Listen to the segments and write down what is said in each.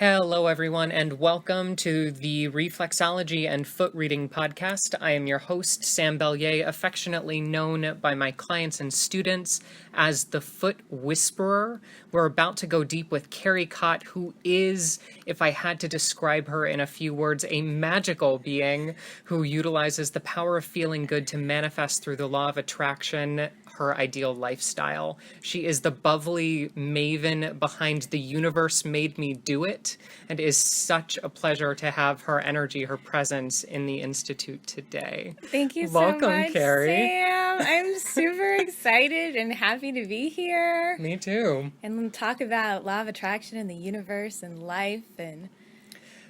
Hello, everyone, and welcome to the Reflexology and Foot Reading Podcast. I am your host, Sam Belyea, affectionately known by my clients and students as the Foot Whisperer. We're about to go deep with Carrie Cot, who is, if I had to describe her in a few words, a magical being who utilizes the power of feeling good to manifest through the law of attraction her ideal lifestyle. She is the bubbly maven behind The Universe Made Me Do It, and it is such a pleasure to have her energy, her presence in the Institute today. Thank you Welcome, so much, Kerry. Sam. I'm super excited and happy to be here. Me too. And talk about law of attraction and the universe and life. And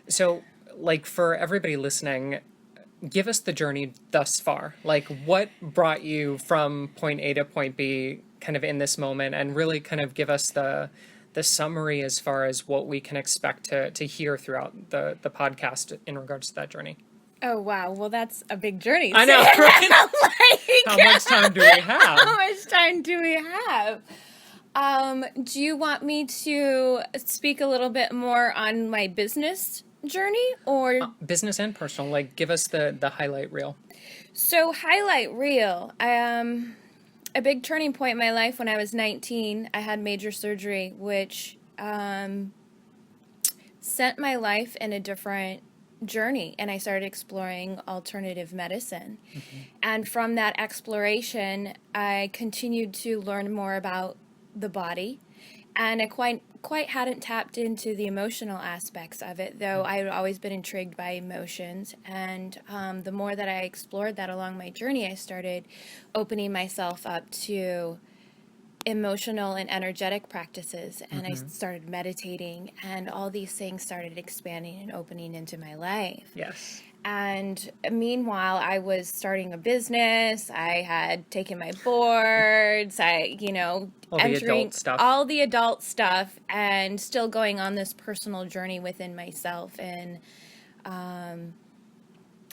so, for everybody listening, give us the journey thus far. What brought you from point A to point B kind of in this moment, and really kind of give us the summary as far as what we can expect to hear throughout the podcast in regards to that journey. Oh, wow. Well, that's a big journey. I know, right? How much time do we have? How much time do we have? Do you want me to speak a little bit more on my business journey or business and personal? Give us the highlight reel. So highlight reel. A big turning point in my life when I was 19, I had major surgery, which sent my life in a different journey, and I started exploring alternative medicine. Mm-hmm. And from that exploration, I continued to learn more about the body, and I quite hadn't tapped into the emotional aspects of it, though I had always been intrigued by emotions. And the more that I explored that along my journey, I started opening myself up to emotional and energetic practices, and I started meditating, and all these things started expanding and opening into my life. Yes. And meanwhile, I was starting a business. I had taken my boards. Entering all the adult stuff, and still going on this personal journey within myself. And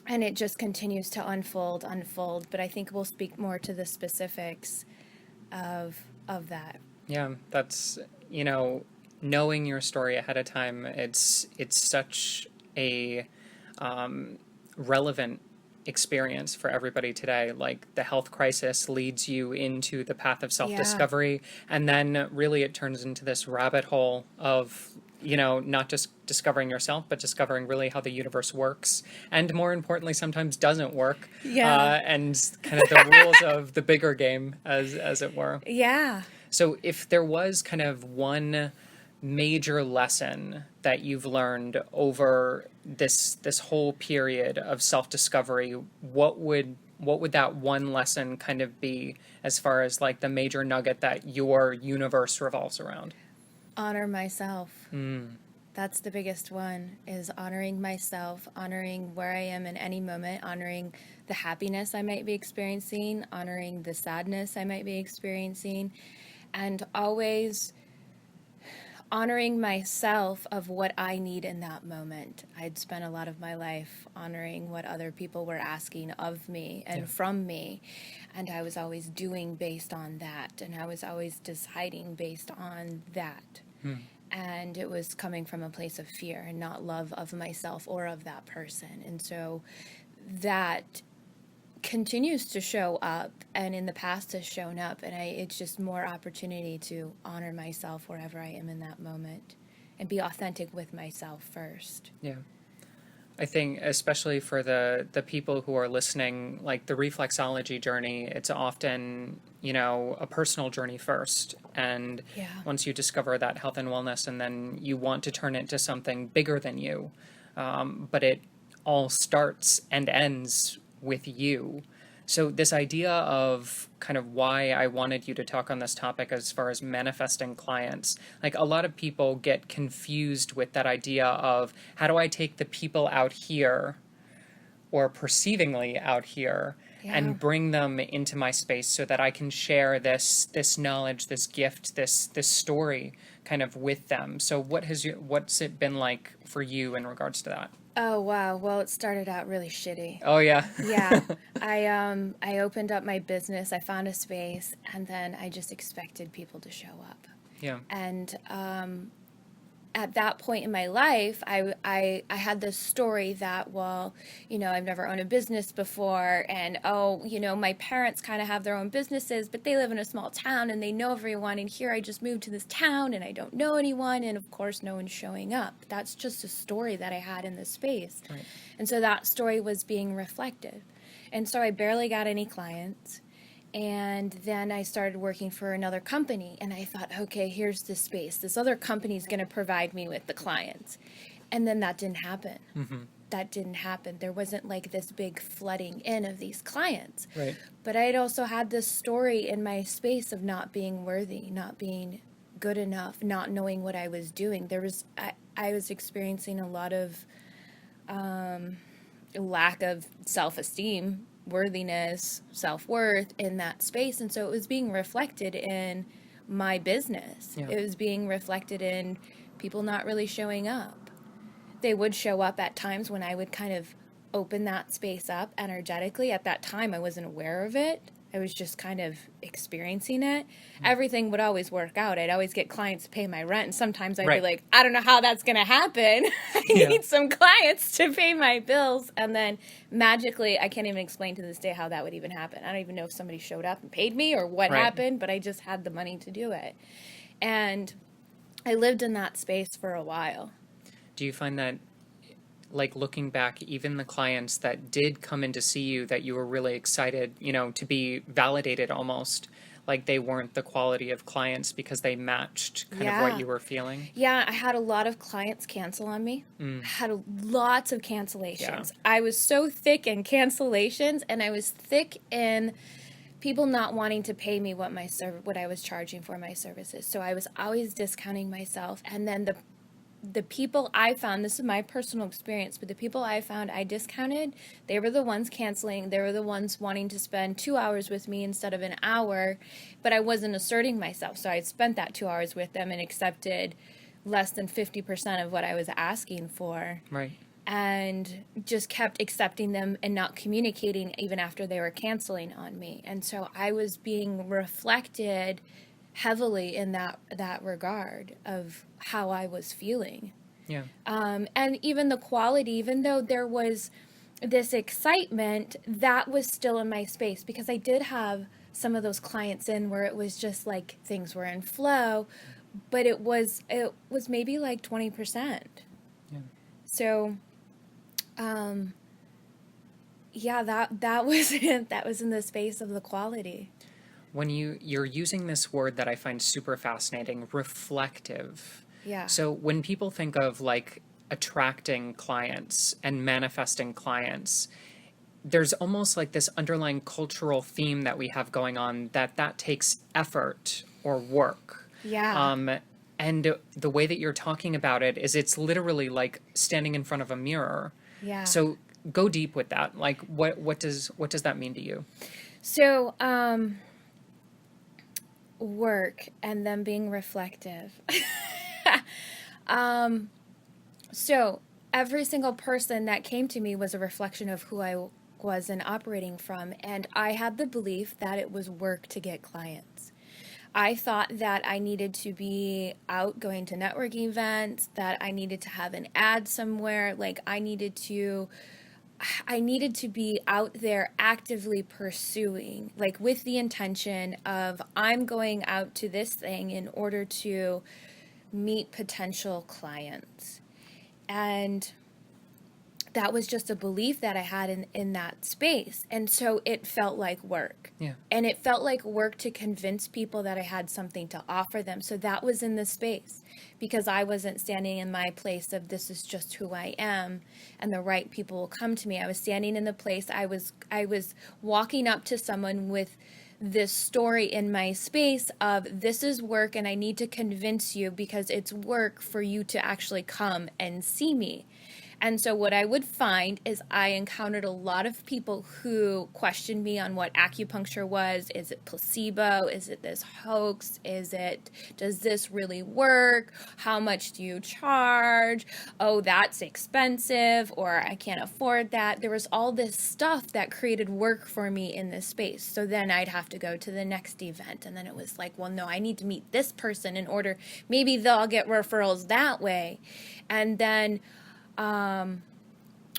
it just continues to unfold. But I think we'll speak more to the specifics of that. Yeah, that's, knowing your story ahead of time, it's such a relevant experience for everybody today. The health crisis leads you into the path of self-discovery, and then really it turns into this rabbit hole of, not just discovering yourself, but discovering really how the universe works, and more importantly, sometimes doesn't work. Yeah. And kind of the rules of the bigger game, as it were. Yeah. So if there was kind of one major lesson that you've learned over this whole period of self-discovery, what would that one lesson kind of be, as far as the major nugget that your universe revolves around? Honor myself. That's the biggest one, is honoring myself, honoring where I am in any moment, honoring the happiness I might be experiencing, honoring the sadness I might be experiencing, and always honoring myself of what I need in that moment. I'd spent a lot of my life honoring what other people were asking of me and from me, and I was always doing based on that, and I was always deciding based on that. And it was coming from a place of fear and not love of myself or of that person. And so that continues to show up, and in the past has shown up, and it's just more opportunity to honor myself wherever I am in that moment and be authentic with myself first. Yeah. I think especially for the people who are listening, the reflexology journey, it's often, a personal journey first. And once you discover that health and wellness, and then you want to turn it into something bigger than you, but it all starts and ends with you. So this idea of kind of why I wanted you to talk on this topic as far as manifesting clients, a lot of people get confused with that idea of, how do I take the people out here, or perceivingly out here, and bring them into my space so that I can share this knowledge, this gift, this story kind of with them. So what's it been like for you in regards to that? Oh, wow. Well, it started out really shitty. Oh, yeah. Yeah. I opened up my business. I found a space, and then I just expected people to show up. Yeah. And at that point in my life, I had this story that, well, I've never owned a business before, and my parents kind of have their own businesses, but they live in a small town and they know everyone, and here I just moved to this town and I don't know anyone, and of course no one's showing up. That's just a story that I had in this space. Right. And so that story was being reflected. And so I barely got any clients. And then I started working for another company, and I thought, okay, here's this space. This other company is going to provide me with the clients. And then that didn't happen. Mm-hmm. That didn't happen. There wasn't like this big flooding in of these clients. Right. But I had also had this story in my space of not being worthy, not being good enough, not knowing what I was doing. I was experiencing a lot of lack of self-esteem, worthiness, self-worth in that space. And so it was being reflected in my business. Yeah. It was being reflected in people not really showing up. They would show up at times when I would kind of open that space up energetically. At that time, I wasn't aware of it. I was just kind of experiencing it. Everything would always work out. I'd always get clients to pay my rent. And sometimes I'd be like, I don't know how that's going to happen. I need some clients to pay my bills. And then magically, I can't even explain to this day how that would even happen. I don't even know if somebody showed up and paid me or what happened, but I just had the money to do it. And I lived in that space for a while. Do you find that, like, looking back, even the clients that did come in to see you, that you were really excited, to be validated almost, like they weren't the quality of clients because they matched kind of what you were feeling? Yeah, I had a lot of clients cancel on me. I had lots of cancellations. Yeah. I was so thick in cancellations, and I was thick in people not wanting to pay me what I was charging for my services. So I was always discounting myself, and then the people I found, this is my personal experience, but the people I found I discounted, they were the ones canceling. They were the ones wanting to spend 2 hours with me instead of an hour, but I wasn't asserting myself. So I spent that 2 hours with them and accepted less than 50% of what I was asking for. Right. And just kept accepting them and not communicating even after they were canceling on me. And so I was being reflected heavily in that regard of how I was feeling. Yeah. And even the quality, even though there was this excitement, that was still in my space, because I did have some of those clients in where it was just like things were in flow, but it was maybe like 20%. Yeah. So, that was it. That was in the space of the quality. When you're using this word that I find super fascinating, reflective. Yeah. So when people think of like attracting clients and manifesting clients, there's almost like this underlying cultural theme that we have going on that takes effort or work. Yeah. And the way that you're talking about it is it's literally like standing in front of a mirror. Yeah. So go deep with that. Like what does that mean to you? So, work and then being reflective. So every single person that came to me was a reflection of who I was and operating from. And I had the belief that it was work to get clients. I thought that I needed to be out going to networking events, that I needed to have an ad somewhere, like I needed to be out there actively pursuing, like with the intention of I'm going out to this thing in order to meet potential clients. And that was just a belief that I had in that space. And so it felt like work. Yeah. And it felt like work to convince people that I had something to offer them. So that was in the space, because I wasn't standing in my place of this is just who I am and the right people will come to me. I was standing in the place, I was walking up to someone with this story in my space of this is work and I need to convince you because it's work for you to actually come and see me. And so what I would find is I encountered a lot of people who questioned me on what acupuncture was. Is it placebo? Is it this hoax? Does this really work? How much do you charge? Oh, that's expensive, or I can't afford that. There was all this stuff that created work for me in this space. So then I'd have to go to the next event. And then it was like, well, no, I need to meet this person in order, maybe they'll get referrals that way. And then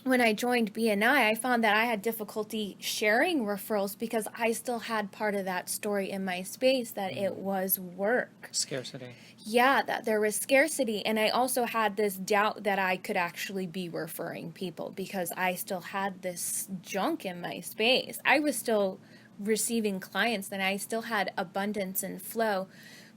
when I joined BNI, I found that I had difficulty sharing referrals because I still had part of that story in my space that it was work. Scarcity. Yeah, that there was scarcity. And I also had this doubt that I could actually be referring people because I still had this junk in my space. I was still receiving clients and I still had abundance and flow.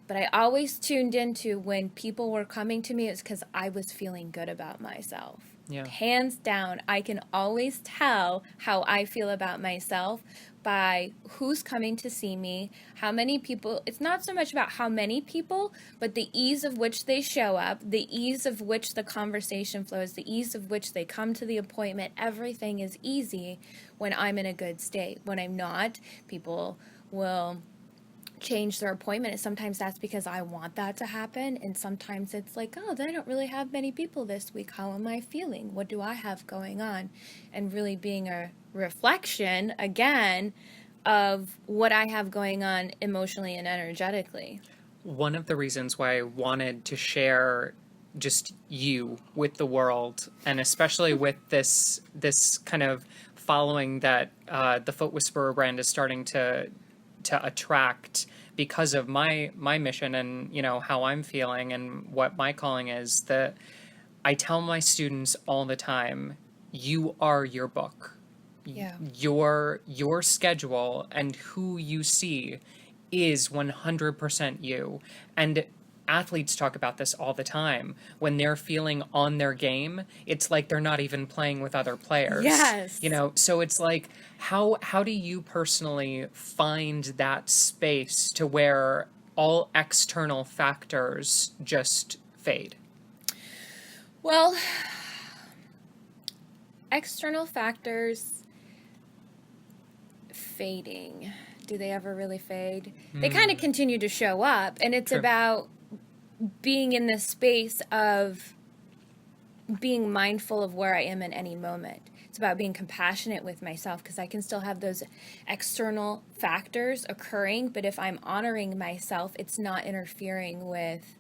But I always tuned into when people were coming to me, it's because I was feeling good about myself. Yeah. Hands down, I can always tell how I feel about myself by who's coming to see me, how many people. It's not so much about how many people, but the ease of which they show up, the ease of which the conversation flows, the ease of which they come to the appointment. Everything is easy when I'm in a good state. When I'm not, people will change their appointment, and sometimes that's because I want that to happen, and sometimes it's like, oh, I don't really have many people this week. How am I feeling? What do I have going on? And really being a reflection again of what I have going on emotionally and energetically. One of the reasons why I wanted to share just you with the world, and especially with this kind of following that the Foot Whisperer brand is starting to attract because of my mission and, you know, how I'm feeling and what my calling is, that I tell my students all the time, you are your book. Yeah. Your schedule and who you see is 100% you. And athletes talk about this all the time. When they're feeling on their game, it's like they're not even playing with other players. Yes. You know, so it's like, how do you personally find that space to where all external factors just fade? Well, external factors fading. Do they ever really fade? They kind of continue to show up, and it's True. about being in this space of being mindful of where I am in any moment. It's about being compassionate with myself because I can still have those external factors occurring, but if I'm honoring myself, it's not interfering with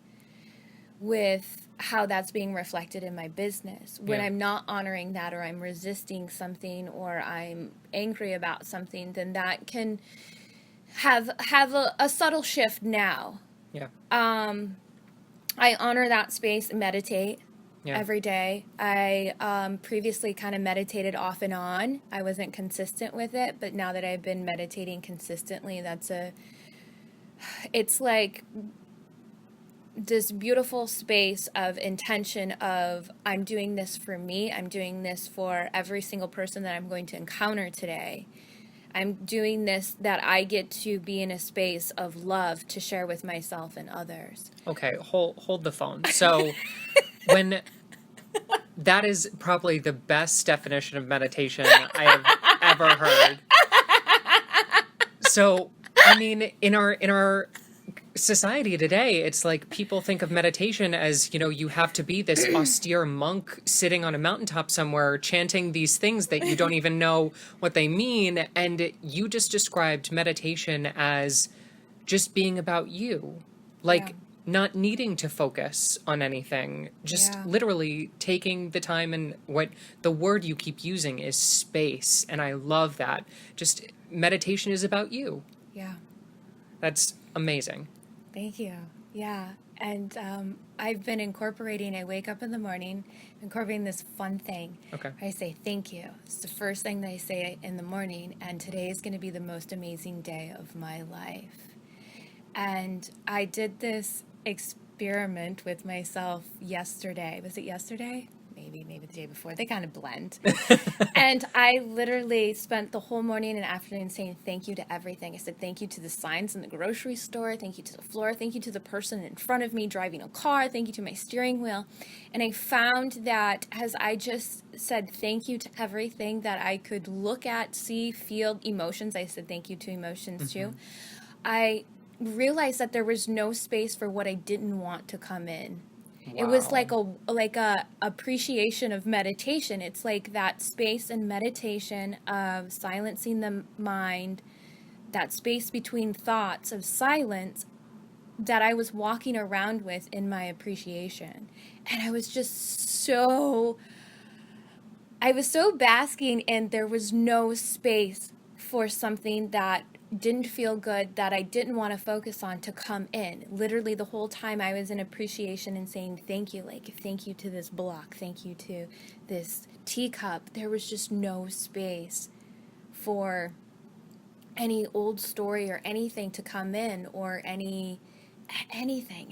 how that's being reflected in my business. When I'm not honoring that, or I'm resisting something, or I'm angry about something, then that can have a subtle shift now. Yeah. I honor that space and meditate every day. I previously kind of meditated off and on. I wasn't consistent with it, but now that I've been meditating consistently, it's like this beautiful space of intention of, I'm doing this for me. I'm doing this for every single person that I'm going to encounter today. I'm doing this that I get to be in a space of love to share with myself and others. Okay, hold the phone. So when that is probably the best definition of meditation I have ever heard. So, I mean, in our society today, it's like people think of meditation as, you know, you have to be this austere monk sitting on a mountaintop somewhere chanting these things that you don't even know what they mean. And you just described meditation as just being about you, like not needing to focus on anything, just literally taking the time. And what the word you keep using is space. And I love that. Just meditation is about you. Yeah. That's amazing. Thank you. Yeah. And I've been incorporating, I wake up in the morning, incorporating this fun thing. Okay. I say, thank you. It's the first thing that I say in the morning, and today is going to be the most amazing day of my life. And I did this experiment with myself yesterday. Was it yesterday? maybe the day before. They kind of blend. And I literally spent the whole morning and afternoon saying thank you to everything. I said thank you to the signs in the grocery store, thank you to the floor, thank you to the person in front of me driving a car, thank you to my steering wheel. And I found that as I just said thank you to everything that I could look at, see, feel, emotions, I said thank you to emotions too, I realized that there was no space for what I didn't want to come in. Wow. It was like a appreciation of meditation. It's like that space in meditation of silencing the mind, that space between thoughts of silence that I was walking around with in my appreciation. And I was so basking, and there was no space for something that didn't feel good, that I didn't want to focus on, to come in. Literally the whole time I was in appreciation and saying thank you, like thank you to this block, thank you to this teacup. There was just no space for any old story or anything to come in, or anything.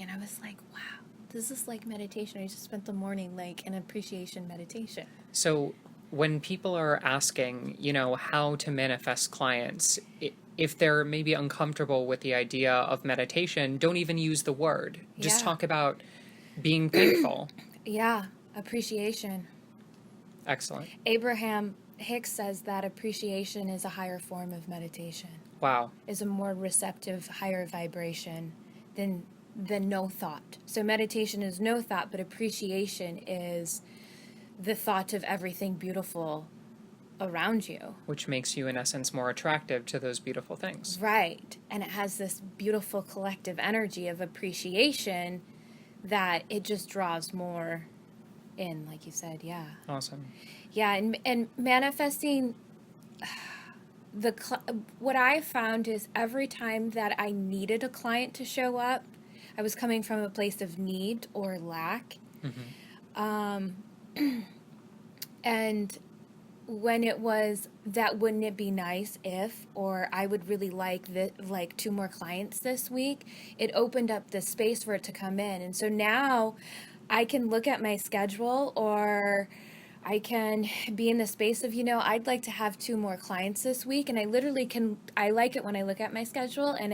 And I was like, wow, this is like meditation. I just spent the morning like an appreciation meditation. So when people are asking, how to manifest clients, if they're maybe uncomfortable with the idea of meditation, don't even use the word. Just talk about being thankful. Yeah, appreciation. Excellent. Abraham Hicks says that appreciation is a higher form of meditation. Wow. Is a more receptive, higher vibration than no thought. So meditation is no thought, but appreciation is the thought of everything beautiful around you. Which makes you, in essence, more attractive to those beautiful things. Right. And it has this beautiful collective energy of appreciation that it just draws more in, like you said. Yeah. Awesome. Yeah. And manifesting, what I found is every time that I needed a client to show up, I was coming from a place of need or lack. And when it was that, wouldn't it be nice if, or I would really like 2 more clients this week, it opened up the space for it to come in. And so now I can look at my schedule, or I can be in the space of, I'd like to have 2 more clients this week. And I literally I like it when I look at my schedule and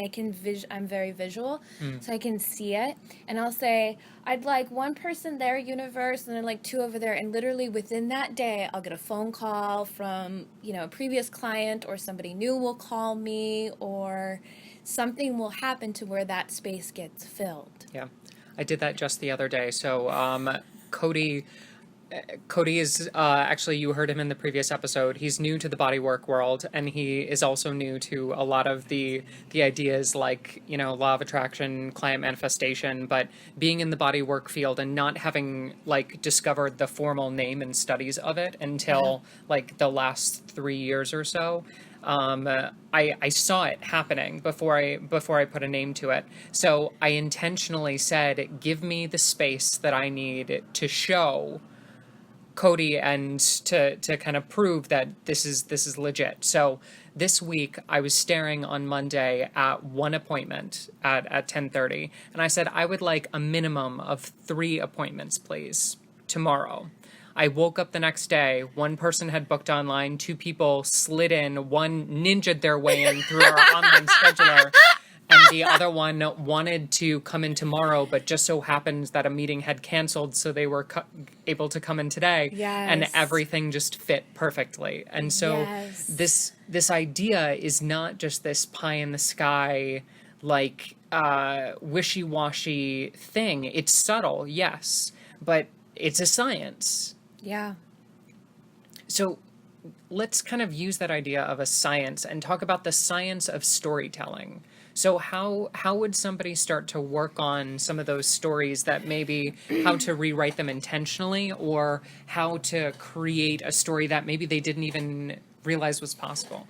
I'm very visual. So I can see it. And I'll say, I'd like 1 person there, universe, and then like 2 over there. And literally within that day, I'll get a phone call from, a previous client, or somebody new will call me, or something will happen to where that space gets filled. Yeah. I did that just the other day. So, Cody is, actually, you heard him in the previous episode. He's new to the bodywork world, and he is also new to a lot of the ideas like, law of attraction, client manifestation, but being in the bodywork field and not having discovered the formal name and studies of it until the last 3 years or so. I saw it happening before I put a name to it. So I intentionally said, give me the space that I need to show Cody and to kind of prove that this is legit. So this week I was staring on Monday at 1 appointment at 10:30, and I said I would like a minimum of 3 appointments, please, tomorrow. I woke up the next day, 1 person had booked online, 2 people slid in, 1 ninja'd their way in through our online scheduler, and the other one wanted to come in tomorrow, but just so happens that a meeting had canceled, so they were able to come in today. Yes. And everything just fit perfectly. And so this idea is not just this pie in the sky, wishy-washy thing. It's subtle, yes, but it's a science. Yeah. So let's kind of use that idea of a science and talk about the science of storytelling. So how would somebody start to work on some of those stories, that maybe how to rewrite them intentionally, or how to create a story that maybe they didn't even realize was possible?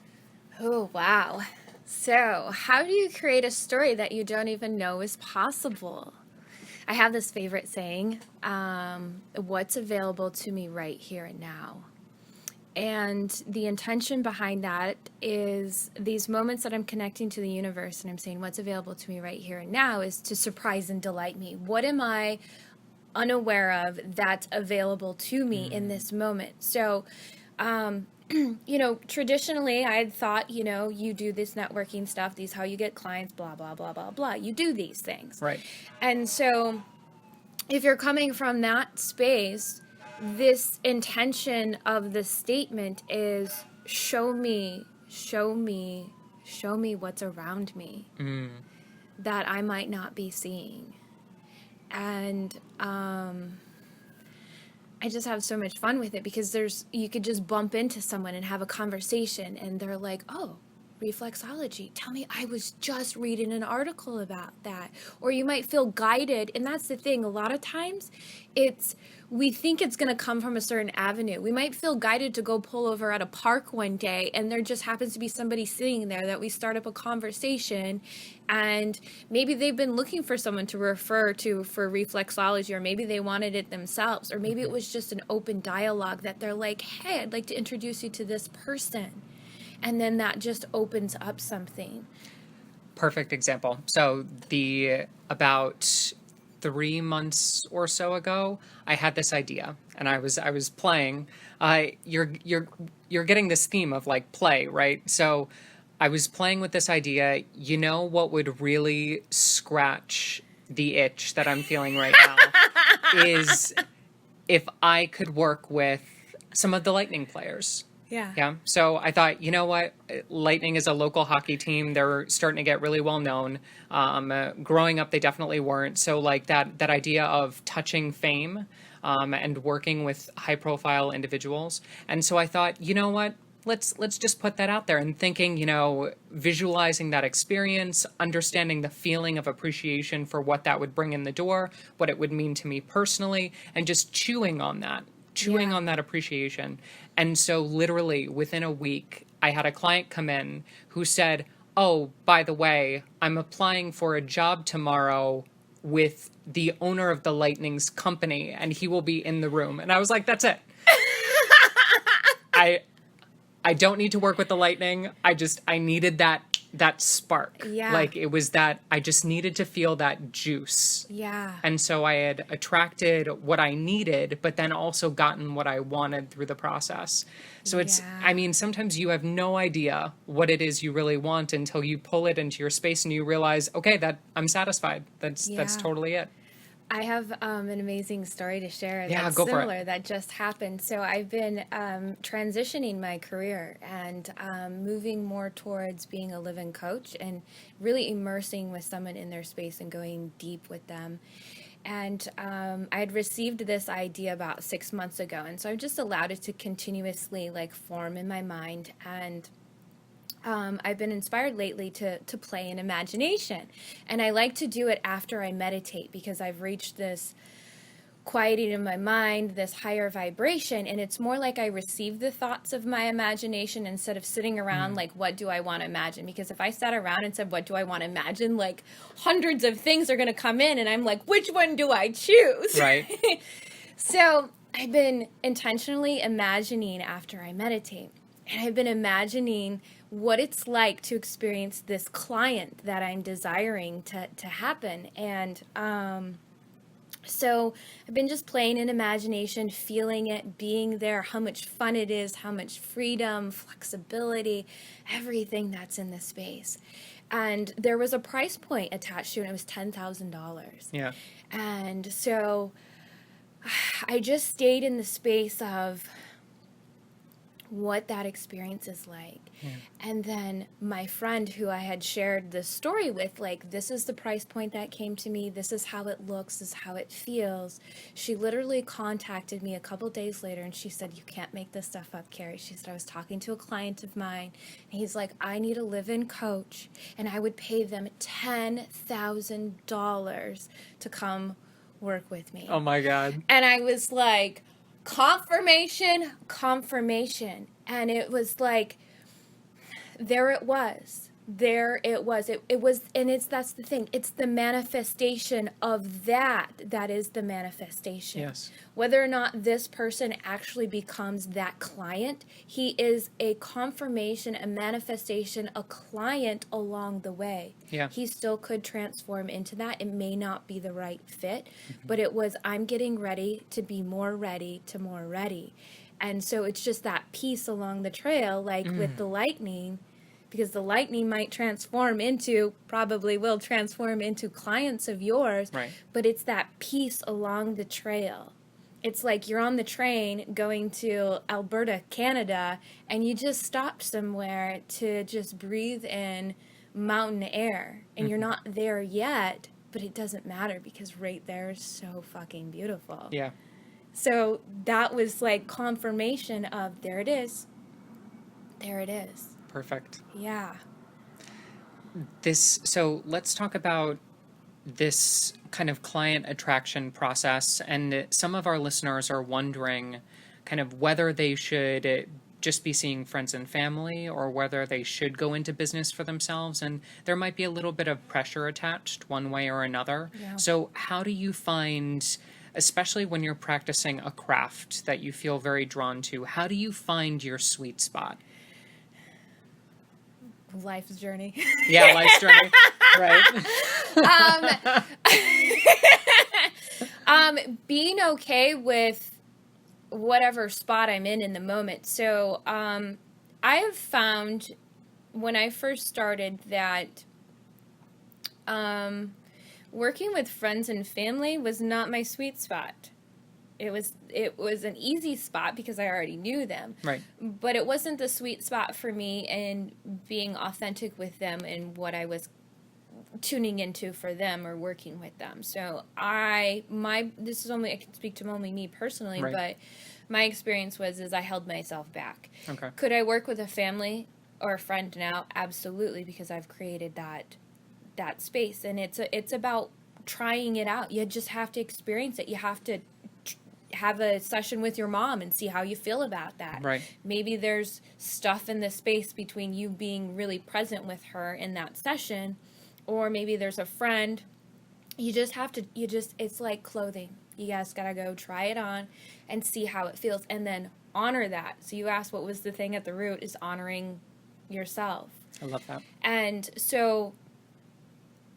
Oh, wow. So how do you create a story that you don't even know is possible? I have this favorite saying, what's available to me right here and now? And the intention behind that is these moments that I'm connecting to the universe and I'm saying what's available to me right here and now is to surprise and delight me. What am I unaware of that's available to me in this moment. So, traditionally I had thought, you do this networking stuff, these how you get clients, blah, blah, blah, blah, blah. You do these things. Right. And so if you're coming from that space, this intention of the statement is show me what's around me that I might not be seeing. And I just have so much fun with it because you could just bump into someone and have a conversation and they're like, oh, reflexology. Tell me, I was just reading an article about that. Or you might feel guided. And that's the thing. A lot of times we think it's going to come from a certain avenue. We might feel guided to go pull over at a park one day and there just happens to be somebody sitting there that we start up a conversation, and maybe they've been looking for someone to refer to for reflexology, or maybe they wanted it themselves, or maybe it was just an open dialogue that they're like, hey, I'd like to introduce you to this person. And then that just opens up something. Perfect example. So about 3 months or so ago, I had this idea, and I was playing. You're getting this theme of like play, right? So I was playing with this idea. You know what would really scratch the itch that I'm feeling right now is if I could work with some of the Lightning players. Yeah. Yeah. So I thought, you know what? Lightning is a local hockey team. They're starting to get really well known. Growing up, they definitely weren't. So like that idea of touching fame and working with high profile individuals. And so I thought, you know what? Let's just put that out there, and thinking, visualizing that experience, understanding the feeling of appreciation for what that would bring in the door, what it would mean to me personally, and just chewing on that appreciation. And so literally within a week, I had a client come in who said, oh, by the way, I'm applying for a job tomorrow with the owner of the Lightning's company, and he will be in the room. And I was like, that's it. I don't need to work with the Lightning. I needed that spark. Yeah. Like it was that I just needed to feel that juice. Yeah. And so I had attracted what I needed, but then also gotten what I wanted through the process. So sometimes you have no idea what it is you really want until you pull it into your space and you realize, okay, that I'm satisfied. That's totally it. I have an amazing story to share that's go for similar it. that just happened. So I've been transitioning my career and moving more towards being a live-in coach and really immersing with someone in their space and going deep with them. And I had received this idea about 6 months ago, and so I've just allowed it to continuously form in my mind. And I've been inspired lately to play in imagination. And I like to do it after I meditate because I've reached this quieting in my mind, this higher vibration. And it's more like I receive the thoughts of my imagination instead of sitting around what do I want to imagine? Because if I sat around and said, what do I want to imagine? Hundreds of things are going to come in and I'm like, which one do I choose? Right. So I've been intentionally imagining after I meditate. And I've been imagining what it's like to experience this client that I'm desiring to happen. And so I've been just playing in imagination, feeling it, being there, how much fun it is, how much freedom, flexibility, everything that's in the space. And there was a price point attached to it. It was $10,000. Yeah. And so I just stayed in the space of what that experience is like. Yeah. And then my friend who I had shared this story with, this is the price point that came to me, this is how it looks, this is how it feels. She literally contacted me a couple days later and she said, you can't make this stuff up, Kerry. She said, I was talking to a client of mine and he's like, I need a live-in coach and I would pay them $10,000 to come work with me. Oh my God. And I was like, confirmation. And it was there it was. there it was. It was, and that's the thing. It's the manifestation of that is the manifestation. Yes. Whether or not this person actually becomes that client, he is a confirmation, a manifestation, a client along the way. Yeah. He still could transform into that. It may not be the right fit, but it was, I'm getting ready to be more ready to more ready. And so it's just that piece along the trail, like with the lightning, because the lightning might probably will transform into clients of yours, Right. but it's that piece along the trail. It's like you're on the train going to Alberta, Canada, and you just stopped somewhere to just breathe in mountain air, and you're not there yet, but it doesn't matter because right there is so fucking beautiful. Yeah. So that was like confirmation of there it is. There it is. Perfect. Yeah. So let's talk about this kind of client attraction process. And some of our listeners are wondering kind of whether they should just be seeing friends and family or whether they should go into business for themselves. And there might be a little bit of pressure attached one way or another. Yeah. So how do you find, especially when you're practicing a craft that you feel very drawn to, how do you find your sweet spot? Life's journey. Yeah, life's journey. Right. Being okay with whatever spot I'm in the moment. So I have found when I first started that working with friends and family was not my sweet spot. It was an easy spot because I already knew them. Right. But it wasn't the sweet spot for me in being authentic with them and what I was tuning into for them or working with them. So I can speak to only me personally, Right. but my experience is I held myself back. Okay. Could I work with a family or a friend now? Absolutely, because I've created that space, and it's about trying it out. You just have to experience it. You have to have a session with your mom and see how you feel about that. Right. Maybe there's stuff in the space between you being really present with her in that session, or maybe there's a friend. It's like clothing. You guys gotta go try it on and see how it feels, and then honor that. So you asked what was the thing at the root, is honoring yourself. I love that. And so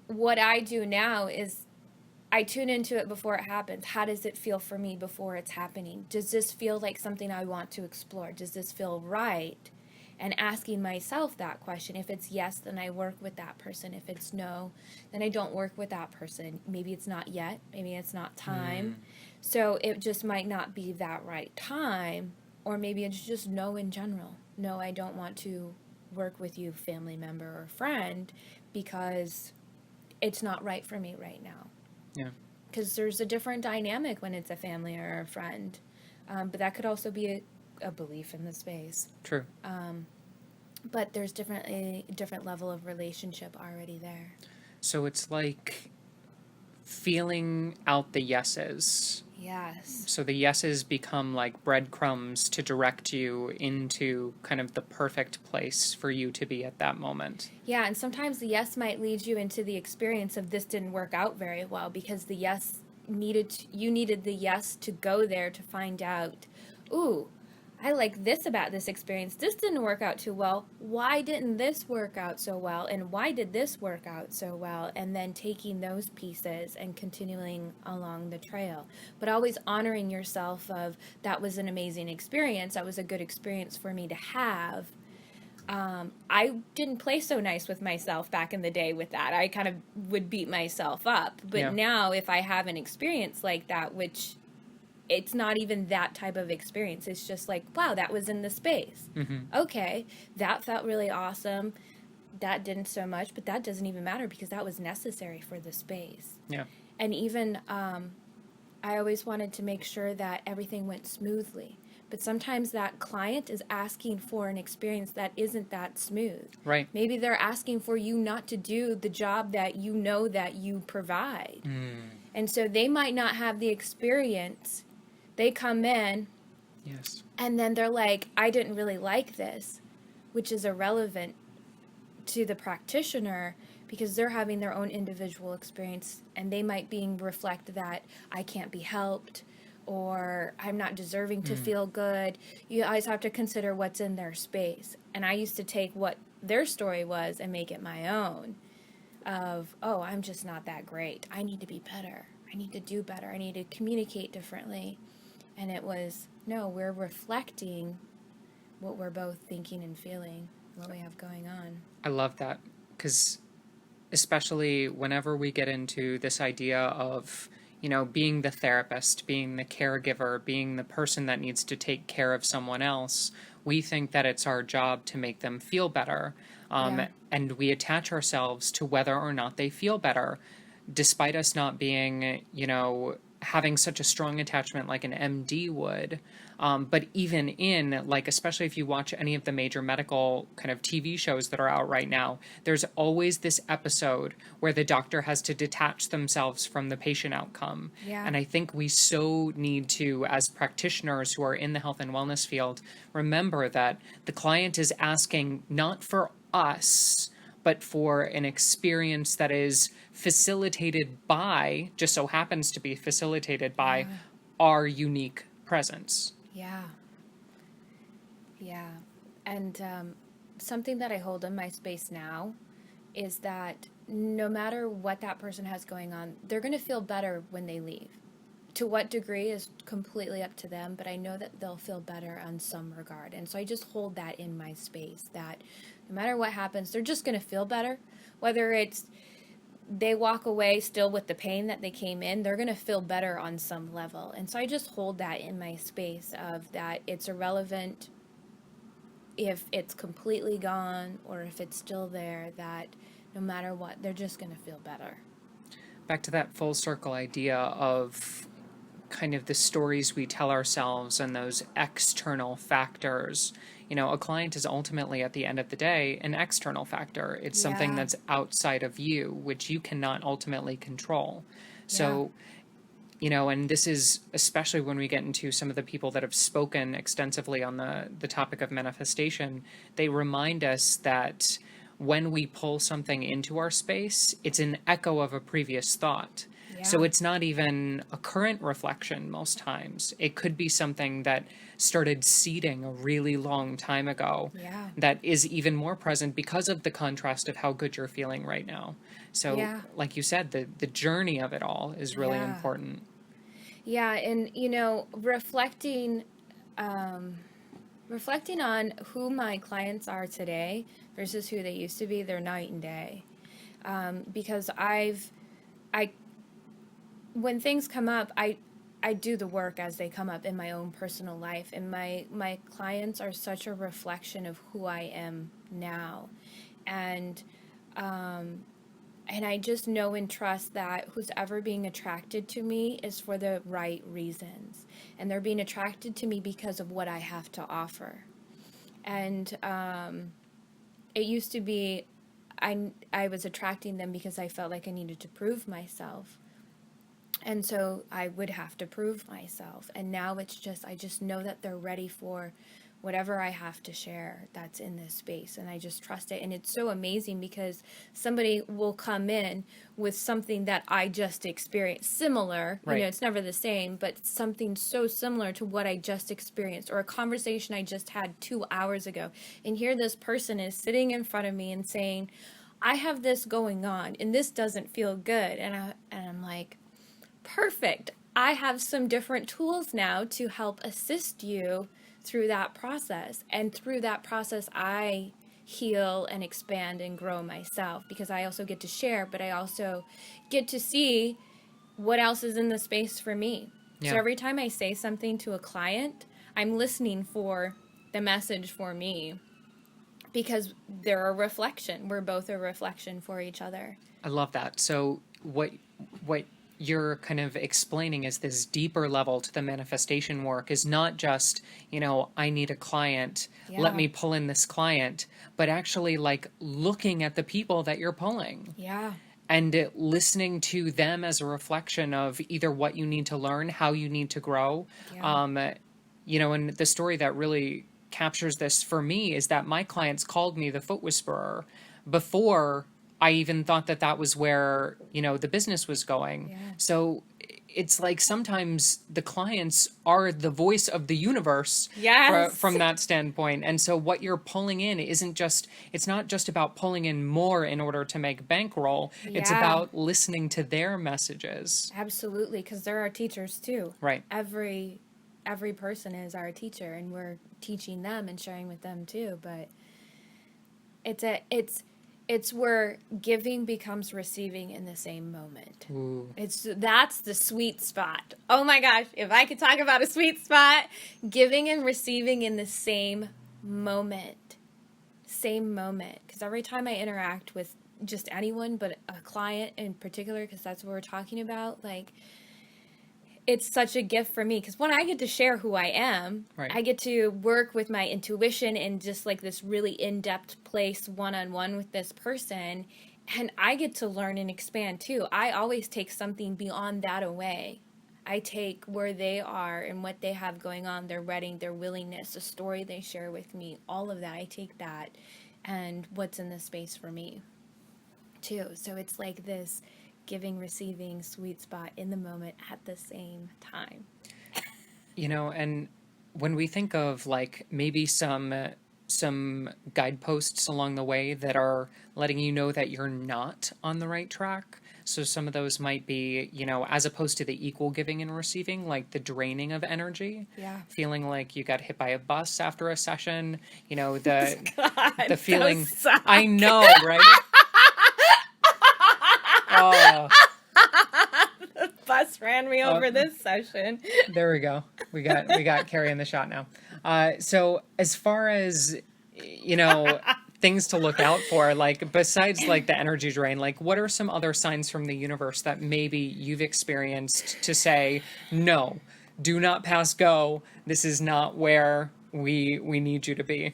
what I do now is I tune into it before it happens. How does it feel for me before it's happening? Does this feel like something I want to explore? Does this feel right? And asking myself that question. If it's yes, then I work with that person. If it's no, then I don't work with that person. Maybe it's not yet. Maybe it's not time. So it just might not be that right time. Or maybe it's just no in general. No, I don't want to work with you, family member or friend, because it's not right for me right now. Yeah. Because there's a different dynamic when it's a family or a friend. But that could also be a belief in the space. True. But there's a different level of relationship already there. So it's like feeling out the yeses. Yes. So the yeses become like breadcrumbs to direct you into kind of the perfect place for you to be at that moment. Yeah, and sometimes the yes might lead you into the experience of this didn't work out very well because the yes you needed the yes to go there to find out, ooh, I like this about this experience. This didn't work out too well. Why didn't this work out so well? And why did this work out so well? And then taking those pieces and continuing along the trail. But always honoring yourself of, that was an amazing experience. That was a good experience for me to have. I didn't play so nice with myself back in the day with that. I kind of would beat myself up. But now if I have an experience like that, which it's not even that type of experience. It's just like, wow, that was in the space. Mm-hmm. Okay, that felt really awesome. That didn't so much, but that doesn't even matter because that was necessary for the space. Yeah. And even I always wanted to make sure that everything went smoothly. But sometimes that client is asking for an experience that isn't that smooth. Right. Maybe they're asking for you not to do the job that you know that you provide. And so they might not have the experience. They come in, yes, and then they're like, I didn't really like this, which is irrelevant to the practitioner, because they're having their own individual experience, and they might reflect that I can't be helped, or I'm not deserving to feel good. You always have to consider what's in their space. And I used to take what their story was and make it my own, of, oh, I'm just not that great. I need to be better. I need to do better. I need to communicate differently. And it was, no, we're reflecting what we're both thinking and feeling, what we have going on. I love that, because especially whenever we get into this idea of, being the therapist, being the caregiver, being the person that needs to take care of someone else, we think that it's our job to make them feel better. And we attach ourselves to whether or not they feel better, despite us not being, having such a strong attachment like an MD would. But even in, like, especially if you watch any of the major medical kind of TV shows that are out right now, there's always this episode where the doctor has to detach themselves from the patient outcome. Yeah. And I think we so need to, as practitioners who are in the health and wellness field, remember that the client is asking not for us, but for an experience that is facilitated by, just so happens to be facilitated by, our unique presence. Yeah. Yeah. And something that I hold in my space now is that no matter what that person has going on, they're going to feel better when they leave. To what degree is completely up to them, but I know that they'll feel better on some regard. And so I just hold that in my space, that no matter what happens, they're just going to feel better. Whether it's they walk away still with the pain that they came in, they're going to feel better on some level. And so I just hold that in my space, of that it's irrelevant if it's completely gone or if it's still there, that no matter what, they're just going to feel better. Back to that full circle idea of kind of the stories we tell ourselves and those external factors. A client is ultimately, at the end of the day, an external factor. It's something that's outside of you, which you cannot ultimately control. So, and this is especially when we get into some of the people that have spoken extensively on the topic of manifestation, they remind us that when we pull something into our space, it's an echo of a previous thought. So it's not even a current reflection most times. It could be something that started seeding a really long time ago that is even more present because of the contrast of how good you're feeling right now. So like you said, the journey of it all is really important. Yeah, and reflecting on who my clients are today versus who they used to be, they're night and day. Because when things come up, I do the work as they come up in my own personal life, and my clients are such a reflection of who I am now, and I just know and trust that who's ever being attracted to me is for the right reasons, and they're being attracted to me because of what I have to offer. And it used to be I was attracting them because I felt like I needed to prove myself. And so I would have to prove myself. And now it's just, I just know that they're ready for whatever I have to share that's in this space. And I just trust it. And it's so amazing because somebody will come in with something that I just experienced, similar. Right. It's never the same, but something so similar to what I just experienced, or a conversation I just had 2 hours ago. And here this person is sitting in front of me and saying, I have this going on and this doesn't feel good. And I'm like, perfect. I have some different tools now to help assist you through that process. And through that process, I heal and expand and grow myself, because I also get to share, but I also get to see what else is in the space for me. So every time I say something to a client, I'm listening for the message for me, because they're a reflection. We're both a reflection for each other. I love that. So what you're kind of explaining is this deeper level to the manifestation work is not just, I need a client, let me pull in this client, but actually like looking at the people that you're pulling. Yeah. And listening to them as a reflection of either what you need to learn, how you need to grow. And the story that really captures this for me is that my clients called me the foot whisperer before I even thought that that was where, the business was going. Yeah. So it's like sometimes the clients are the voice of the universe Yes. from that standpoint. And so what you're pulling in it's not just about pulling in more in order to make bankroll. It's Yeah. about listening to their messages. Absolutely, because they're our teachers too. Right. Every person is our teacher, and we're teaching them and sharing with them too. But it's where giving becomes receiving in the same moment. Ooh. That's the sweet spot. Oh my gosh, if I could talk about a sweet spot, giving and receiving in the same moment. Same moment. Because every time I interact with just anyone, but a client in particular, because that's what we're talking about, like, it's such a gift for me, because when I get to share who I am, Right. I get to work with my intuition in just like this really in-depth place one-on-one with this person, and I get to learn and expand too. I always take something beyond that away. I take where they are and what they have going on, their wedding, their willingness, the story they share with me, all of that. I take that and what's in the space for me too. So it's like this giving, receiving, sweet spot in the moment at the same time. And when we think of like maybe some guideposts along the way that are letting you know that you're not on the right track. So some of those might be, as opposed to the equal giving and receiving, like the draining of energy. Yeah. Feeling like you got hit by a bus after a session, the God, the feeling. those suck. I know, right? Oh. The bus ran me over this session. There we go. We got Kerry in the shot now. So as far as things to look out for, like besides like the energy drain, like what are some other signs from the universe that maybe you've experienced to say, no, do not pass go. This is not where we need you to be.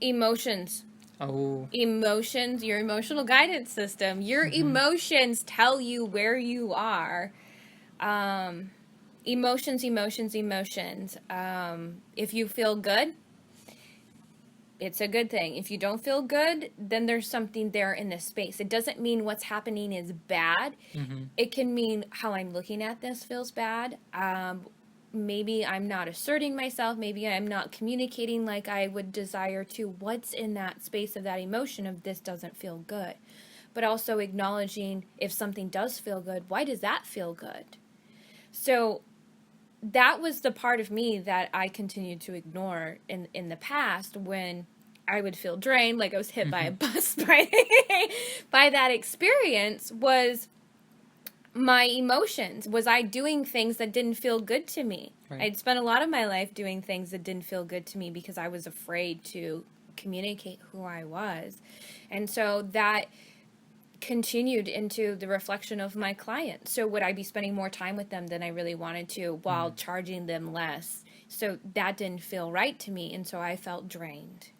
Emotions. Oh. Emotions, your emotional guidance system. Your emotions tell you where you are. Emotions. If you feel good, it's a good thing. If you don't feel good, then there's something there in this space. It doesn't mean what's happening is bad. It can mean how I'm looking at this feels bad. Maybe I'm not asserting myself. Maybe I'm not communicating like I would desire to. What's in that space of that emotion of this doesn't feel good? But also acknowledging if something does feel good, why does that feel good? So that was the part of me that I continued to ignore in the past when I would feel drained, like I was hit by a bus by that experience, was my emotions. Was I doing things that didn't feel good to me? Right. I'd spent a lot of my life doing things that didn't feel good to me because I was afraid to communicate who I was. And so that continued into the reflection of my clients. So would I be spending more time with them than I really wanted to while charging them less? So that didn't feel right to me, and so I felt drained.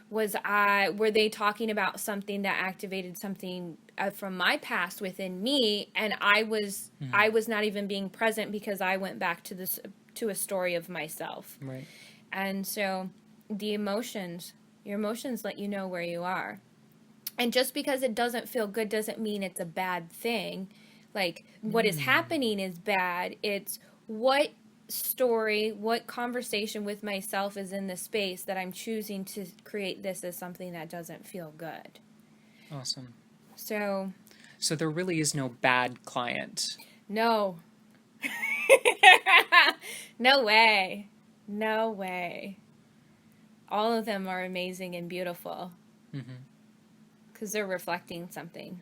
Were they talking about something that activated something from my past within me, and I was not even being present because I went back to a story of myself. Right. And so your emotions let you know where you are. And just because it doesn't feel good doesn't mean it's a bad thing. Like, what is happening is bad. It's what story, what conversation with myself is in the space that I'm choosing to create this as something that doesn't feel good. Awesome. So there really is no bad client. No. No way. No way. All of them are amazing and beautiful. Because they're reflecting something.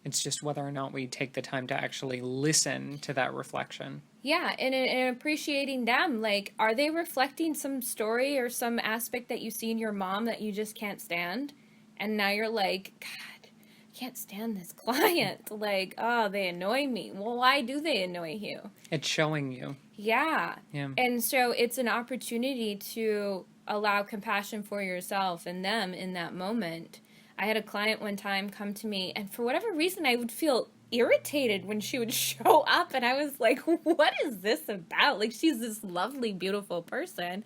It's just whether or not we take the time to actually listen to that reflection. Yeah, and appreciating them. Like, are they reflecting some story or some aspect that you see in your mom that you just can't stand? And now you're like, God, I can't stand this client. Like, oh, they annoy me. Well, why do they annoy you? It's showing you. Yeah. Yeah. And so it's an opportunity to allow compassion for yourself and them in that moment. I had a client one time come to me, and for whatever reason, I would feel irritated when she would show up, and I was like, what is this about? Like, she's this lovely, beautiful person.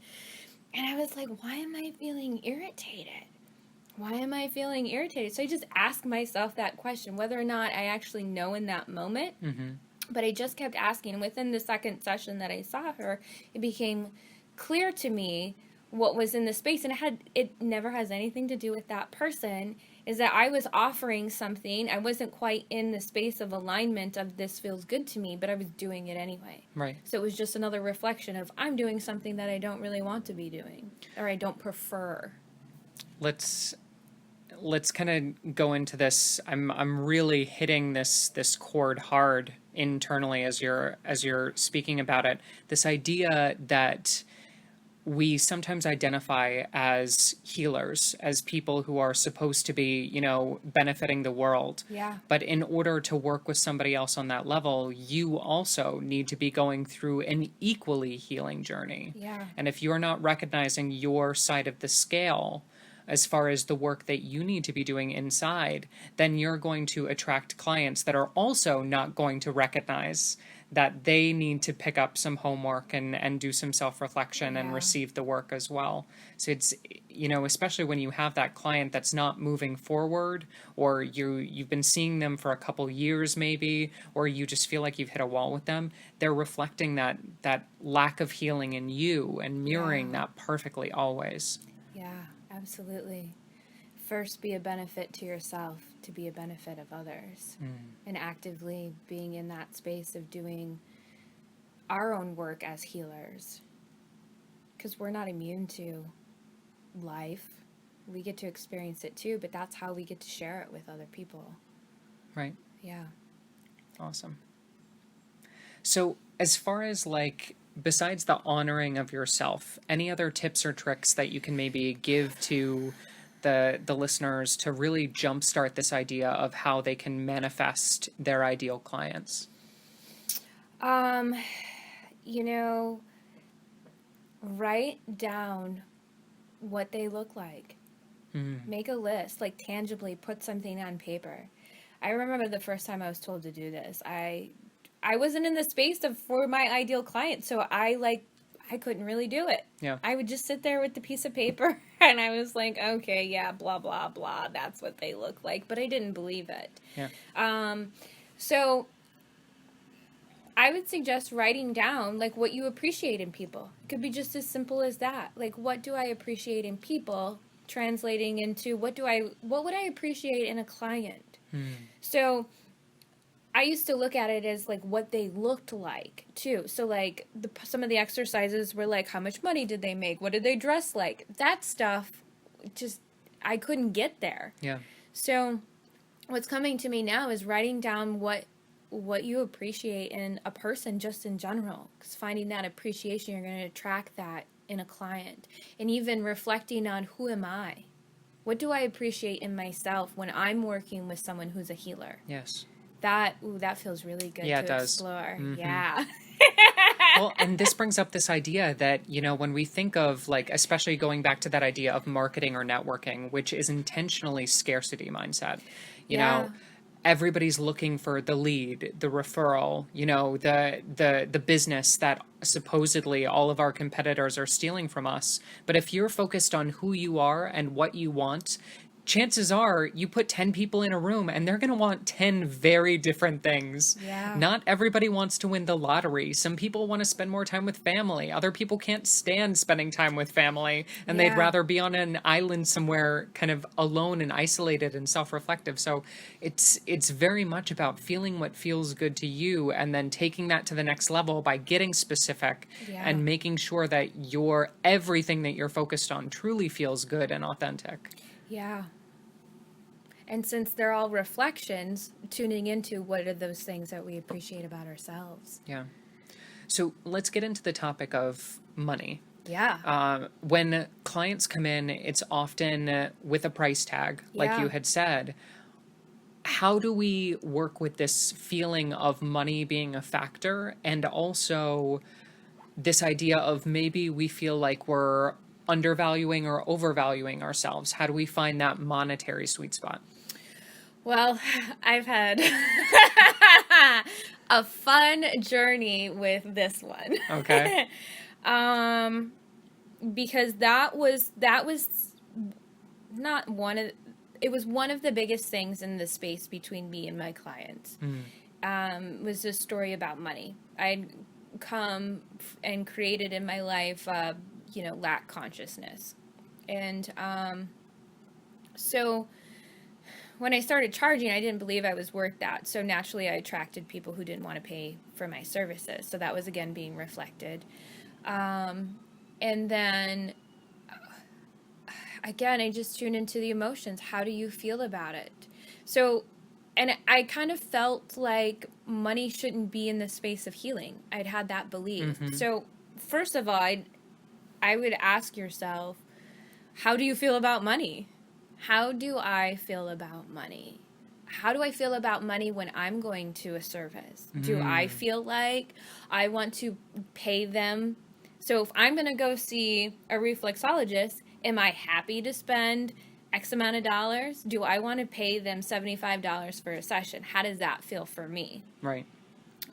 And I was like, why am I feeling irritated? why am I feeling irritated? So I just ask myself that question, whether or not I actually know in that moment. Mm-hmm. But I just kept asking. And within the second session that I saw her, it became clear to me what was in the space. And it never has anything to do with that person, is that I was offering something. I wasn't quite in the space of alignment of this feels good to me, but I was doing it anyway. Right. So it was just another reflection of I'm doing something that I don't really want to be doing, or I don't prefer. Let's kind of go into this. I'm really hitting this chord hard internally as you're speaking about it. This idea that we sometimes identify as healers, as people who are supposed to be, benefiting the world. Yeah. But in order to work with somebody else on that level, you also need to be going through an equally healing journey. Yeah. And if you're not recognizing your side of the scale, as far as the work that you need to be doing inside, then you're going to attract clients that are also not going to recognize that they need to pick up some homework and do some self-reflection and receive the work as well. So it's, especially when you have that client that's not moving forward, or you've been seeing them for a couple years maybe, or you just feel like you've hit a wall with them, they're reflecting that lack of healing in you and mirroring that perfectly always. Yeah, absolutely. First, be a benefit to yourself to be a benefit of others. And actively being in that space of doing our own work as healers. Because we're not immune to life. We get to experience it too, but that's how we get to share it with other people. Right. Yeah. Awesome. So as far as besides the honoring of yourself, any other tips or tricks that you can maybe give to the listeners to really jumpstart this idea of how they can manifest their ideal clients? Write down what they look like. Make a list, tangibly put something on paper. I remember the first time I was told to do this. I wasn't in the space for my ideal client, so I couldn't really do it. Yeah. I would just sit there with the piece of paper and I was like, okay, yeah, blah, blah, blah. That's what they look like. But I didn't believe it. Yeah. So I would suggest writing down what you appreciate in people. It could be just as simple as that. What do I appreciate in people, translating into what would I appreciate in a client? So I used to look at it as what they looked like too. So some of the exercises were how much money did they make? What did they dress like? That stuff, just I couldn't get there. Yeah. So what's coming to me now is writing down what you appreciate in a person just in general. Because finding that appreciation, you're going to attract that in a client. And even reflecting on who am I? What do I appreciate in myself when I'm working with someone who's a healer? Yes. That feels really good to explore. Mm-hmm. Yeah. Well, and this brings up this idea that, when we think of especially going back to that idea of marketing or networking, which is intentionally scarcity mindset, you know, everybody's looking for the lead, the referral, the business that supposedly all of our competitors are stealing from us. But if you're focused on who you are and what you want, chances are you put 10 people in a room and they're going to want 10 very different things. Yeah. Not everybody wants to win the lottery. Some people want to spend more time with family. Other people can't stand spending time with family and they'd rather be on an island somewhere kind of alone and isolated and self-reflective. So it's very much about feeling what feels good to you and then taking that to the next level by getting specific and making sure that everything that you're focused on truly feels good and authentic. Yeah. And since they're all reflections, tuning into what are those things that we appreciate about ourselves. Yeah. So let's get into the topic of money. Yeah. When clients come in, it's often with a price tag, like you had said. How do we work with this feeling of money being a factor, and also this idea of maybe we feel like we're undervaluing or overvaluing ourselves? How do we find that monetary sweet spot? Well, I've had a fun journey with this one. Okay. Because that was not one of, it was one of the biggest things in the space between me and my clients. Was this story about money. I'd come and created in my life, lack consciousness. And so when I started charging, I didn't believe I was worth that. So naturally, I attracted people who didn't want to pay for my services. So that was, again, being reflected. And then, again, I just tuned into the emotions. How do you feel about it? So, and I kind of felt like money shouldn't be in the space of healing. I'd had that belief. So, first of all, I would ask yourself, how do you feel about money? How do I feel about money? How do I feel about money when I'm going to a service? Do I feel like I want to pay them? So if I'm going to go see a reflexologist, am I happy to spend X amount of dollars? Do I want to pay them $75 for a session? How does that feel for me? Right.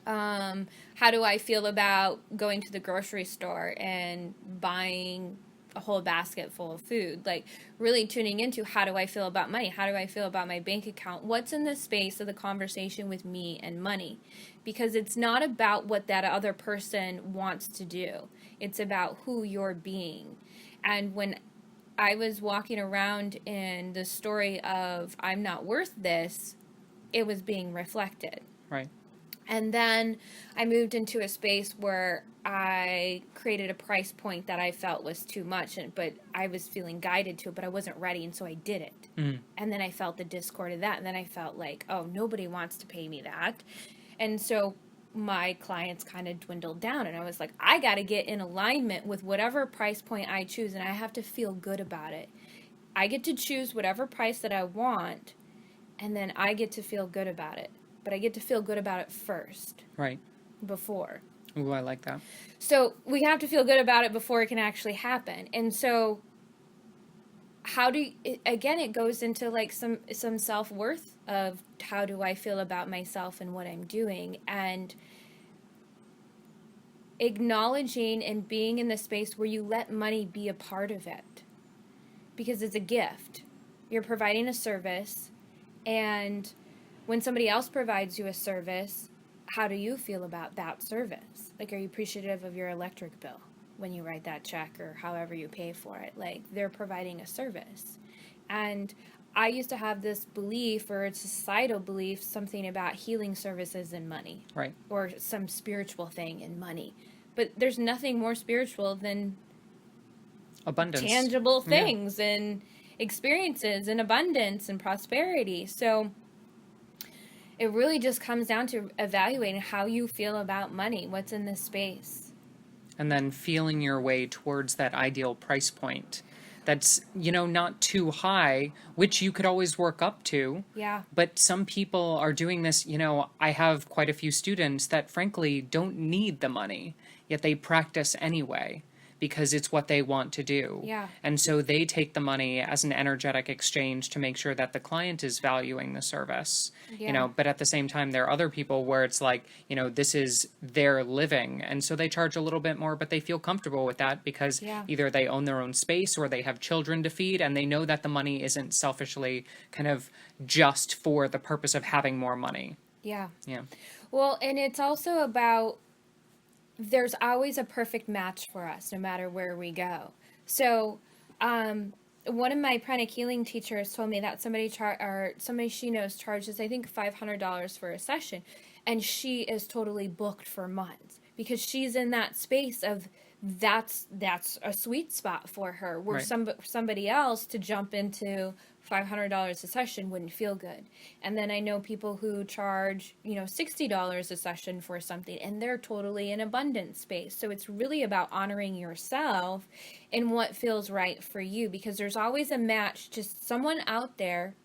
How do I feel about going to the grocery store and buying a whole basket full of food? Like, really tuning into, how do I feel about money? How do I feel about my bank account? What's in the space of the conversation with me and money? Because it's not about what that other person wants to do. It's about who you're being. And when I was walking around in the story of I'm not worth this, it was being reflected. Right. And then I moved into a space where I created a price point that I felt was too much, but I was feeling guided to it, but I wasn't ready, and so I did it. And then I felt the discord of that, and then I felt like, oh, nobody wants to pay me that. And so my clients kind of dwindled down, and I was like, I got to get in alignment with whatever price point I choose, and I have to feel good about it. I get to choose whatever price that I want, and then I get to feel good about it. But I get to feel good about it first. Right. Before. Ooh, I like that. So we have to feel good about it before it can actually happen. And so how do you, again, it goes into like some self-worth of how do I feel about myself and what I'm doing, and acknowledging and being in the space where you let money be a part of it, because it's a gift. You're providing a service, and when somebody else provides you a service, how do you feel about that service? Like, are you appreciative of your electric bill when you write that check or however you pay for it? Like, they're providing a service. And I used to have this belief, or it's a societal belief, something about healing services and money. Right. Or some spiritual thing and money. But there's nothing more spiritual than abundance, tangible things and experiences and abundance and prosperity. So it really just comes down to evaluating how you feel about money, what's in this space. And then feeling your way towards that ideal price point that's, not too high, which you could always work up to. Yeah. But some people are doing this, I have quite a few students that frankly don't need the money, yet they practice anyway, because it's what they want to do. Yeah. And so they take the money as an energetic exchange to make sure that the client is valuing the service. Yeah. But at the same time, there are other people where it's like, this is their living. And so they charge a little bit more, but they feel comfortable with that because either they own their own space or they have children to feed, and they know that the money isn't selfishly kind of just for the purpose of having more money. Yeah. Yeah. Well, and it's also about, there's always a perfect match for us, no matter where we go. So, one of my pranic healing teachers told me that somebody she knows charges, I think, $500 for a session, and she is totally booked for months because she's in that space of that's a sweet spot for her. Where somebody else to jump into $500 a session wouldn't feel good. And then I know people who charge, $60 a session for something, and they're totally in abundance space. So it's really about honoring yourself and what feels right for you, because there's always a match. Just someone out there,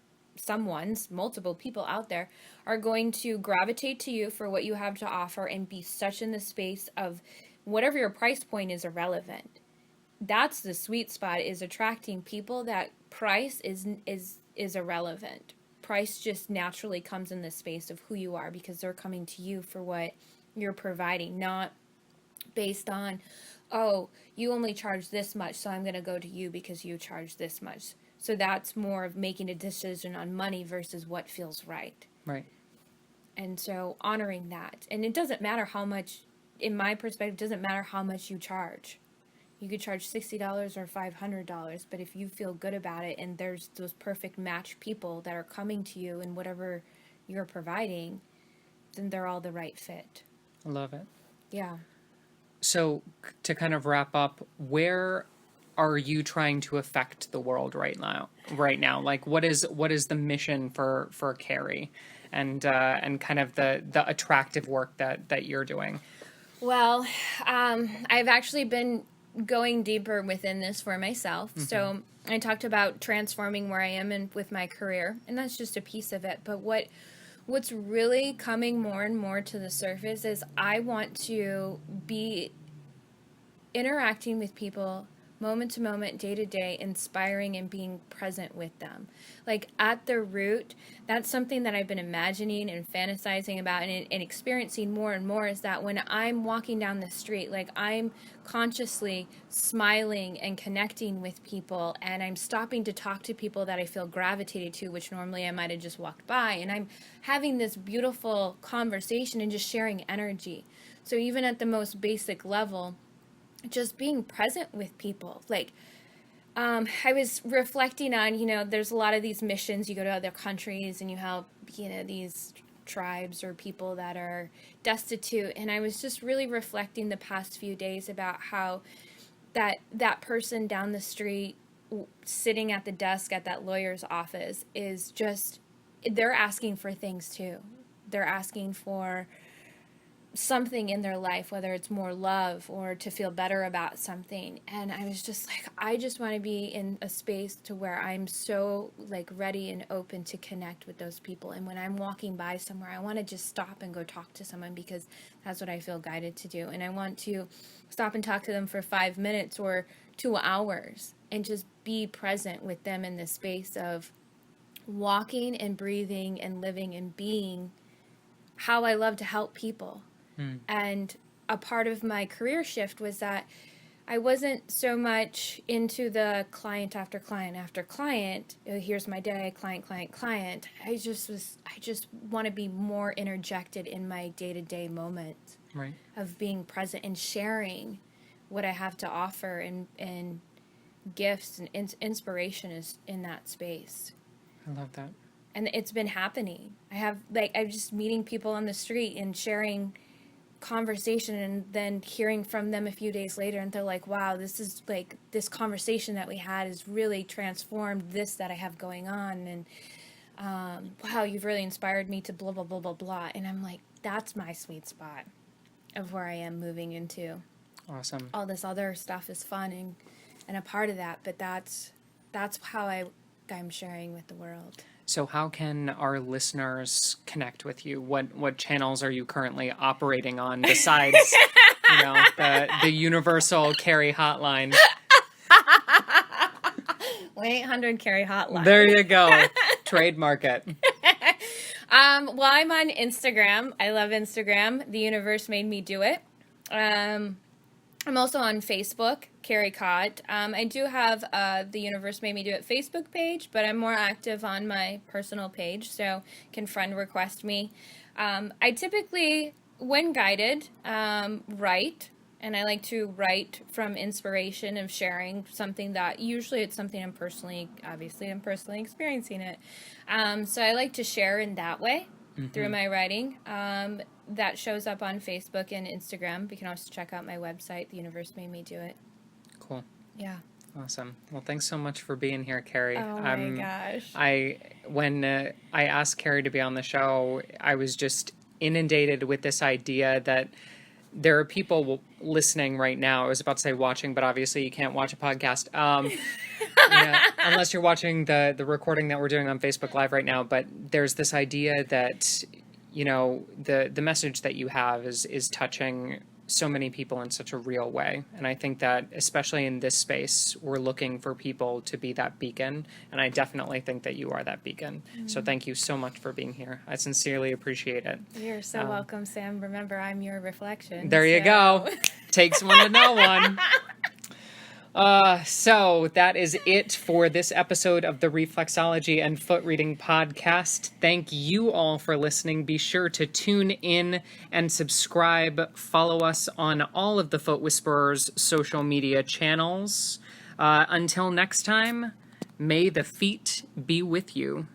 multiple people out there are going to gravitate to you for what you have to offer and be such in the space of whatever your price point is irrelevant. That's the sweet spot, is attracting people that price is irrelevant. Price just naturally comes in the space of who you are, because they're coming to you for what you're providing, not based on, oh, you only charge this much, so I'm going to go to you because you charge this much. So that's more of making a decision on money versus what feels right. Right. And so honoring that. And it doesn't matter how much, in my perspective, it doesn't matter how much you charge. You could charge $60 or $500, but if you feel good about it and there's those perfect match people that are coming to you and whatever you're providing, then they're all the right fit. I love it. Yeah. So to kind of wrap up, where are you trying to affect the world right now? Like what is the mission for Kerry and kind of the attractive work that you're doing? Well, I've actually been going deeper within this for myself. Mm-hmm. So I talked about transforming where I am and with my career, and that's just a piece of it. But what's really coming more and more to the surface is I want to be interacting with people moment to moment, day to day, inspiring and being present with them. Like at the root, that's something that I've been imagining and fantasizing about and experiencing more and more, is that when I'm walking down the street, like I'm consciously smiling and connecting with people, and I'm stopping to talk to people that I feel gravitated to, which normally I might have just walked by, and I'm having this beautiful conversation and just sharing energy. So even at the most basic level, just being present with people. Like, I was reflecting on, there's a lot of these missions. You go to other countries and you help, these tribes or people that are destitute. And I was just really reflecting the past few days about how that person down the street sitting at the desk at that lawyer's office is just, they're asking for things too. They're asking for something in their life, whether it's more love or to feel better about something. And I was just like, I just want to be in a space to where I'm so like ready and open to connect with those people. And when I'm walking by somewhere, I want to just stop and go talk to someone, because that's what I feel guided to do. And I want to stop and talk to them for 5 minutes or 2 hours and just be present with them in the space of walking and breathing and living and being how I love to help people. And a part of my career shift was that I wasn't so much into the client after client after client. Here's my day, client. I just want to be more interjected in my day-to-day moments, right, of being present and sharing what I have to offer, and gifts and inspiration is in that space. I love that. And it's been happening. I'm just meeting people on the street and sharing conversation, and then hearing from them a few days later, and they're like, wow, this is like, this conversation that we had has really transformed this that I have going on, and wow, you've really inspired me to blah blah blah blah blah. And I'm like, that's my sweet spot of where I am moving into. Awesome. All this other stuff is fun and a part of that, but that's how I'm sharing with the world. So how can our listeners connect with you? What channels are you currently operating on besides, the universal Kerry hotline? 1-800 Kerry hotline. There you go. Trademark it. Well, I'm on Instagram. I love Instagram. The universe made me do it. I'm also on Facebook, Carrie Cot. I do have the Universe Made Me Do It Facebook page, but I'm more active on my personal page, so you can friend request me. I typically, when guided, write, and I like to write from inspiration of sharing something that, usually it's something I'm personally experiencing it. So I like to share in that way, mm-hmm, through my writing. That shows up on Facebook and Instagram. You can also check out my website, The Universe Made Me Do It. Cool. Yeah. Awesome. Well, thanks so much for being here, Kerry. Oh my gosh. When I asked Kerry to be on the show, I was just inundated with this idea that there are people listening right now. I was about to say watching, but obviously you can't watch a podcast. Unless you're watching the recording that we're doing on Facebook Live right now. But there's this idea that, the message that you have is touching so many people in such a real way. And I think that especially in this space, we're looking for people to be that beacon. And I definitely think that you are that beacon. Mm-hmm. So thank you so much for being here. I sincerely appreciate it. You're so welcome, Sam. Remember, I'm your reflection. There you go. Takes one to know one. So that is it for this episode of the Reflexology and Foot Reading Podcast. Thank you all for listening. Be sure to tune in and subscribe. Follow us on all of the Foot Whisperers social media channels. Until next time, may the feet be with you.